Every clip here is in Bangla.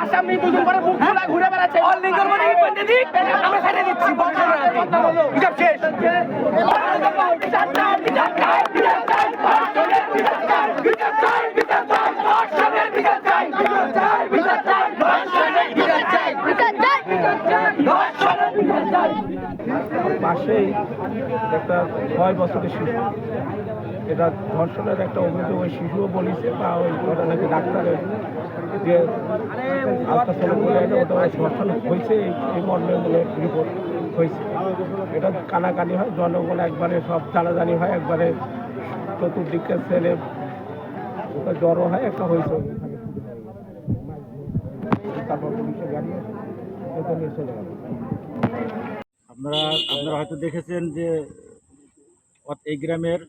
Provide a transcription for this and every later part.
আসামি দুজন করে মুখ খোলা ঘুরে বেড়াচ্ছে অনলাইন করব না বন্ধে দি আমরা ছেড়ে দিচ্ছি হিসাব শেষ পাশেই একটা 6 বছরের শিশু, এটা ধর্ষণের একটা অভিযোগ ওই শিশুও বলেছে, বা ওই ওটা নাকি ডাক্তারের যে আলট্রাসাউন্ড করে ওটা ধর্ষণ হয়েছে এই মর্মে বলে রিপোর্ট হয়েছে। এটা কানাকানি হয়, জনগণ একবারে সব জানাজানি হয়, একবারে চতুর্দিকের ছেলে জড়ো হয়, একটা হয়েছে তারপর পুলিশে গাড়ি এটা নিয়ে চলে গেল। আপনারা হয়তো দেখেছেন যে এই গ্রামের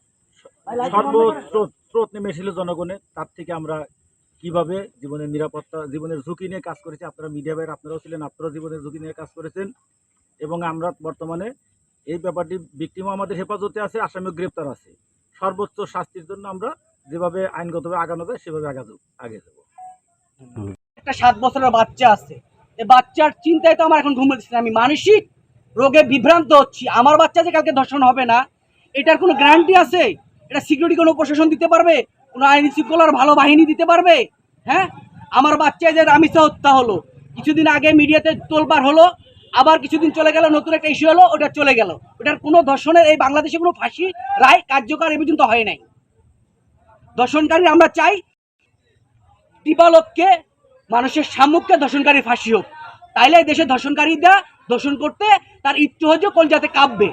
সর্বোচ্চ স্রোত নেমে এসেছিল জনগণের, তার থেকে আমরা কিভাবে জীবনের নিরাপত্তা, জীবনের ঝুঁকি নিয়ে কাজ করেছি। আপনারা মিডিয়া ভাইয়ের আপনারাও ছিলেন, আপনারাও জীবনের ঝুঁকি নিয়ে কাজ করেছেন, এবং আমরা বর্তমানে এই ব্যাপারটি ভিকটিমও আমাদের হেফাজতে আছে, আসামিও গ্রেপ্তার আছে। সর্বোচ্চ শাস্তির জন্য আমরা যেভাবে আইনগতভাবে আগানো যায় সেভাবে আগে যাব। একটা 7 বছরের বাচ্চা আছে, এই বাচ্চার চিন্তায় তো আমার এখন ঘুম হচ্ছে না, আমি মানসিক রোগে বিভ্রান্ত হচ্ছি। আমার বাচ্চা যে কালকে ধর্ষণ হবে না, এটার কোনো গ্যারান্টি আছে? এটা সিকিউরিটি কোনো প্রশাসন দিতে পারবে? কোনো আইন শৃঙ্খলার ভালো বাহিনী দিতে পারবে? হ্যাঁ, আমার বাচ্চায় যে রামিসা হত্যা হলো, কিছুদিন আগে মিডিয়াতে তোলপাড় হলো, আবার কিছুদিন চলে গেল, নতুন একটা ইস্যু হলো, ওটা চলে গেল। ওটার কোনো ধর্ষণের এই বাংলাদেশে কোনো ফাঁসি রায় কার্যকর এ পর্যন্ত হয় নাই। ধর্ষণকারী আমরা চাই দিবালোককে মানুষের সাম্যকে ধর্ষণকারীর ফাঁসি হোক, তাইলে দেশে ধর্ষণকারীরা ধর্ষণ করতে তার ইচ্ছু হচ্ছে কলজাতে কাঁপবে।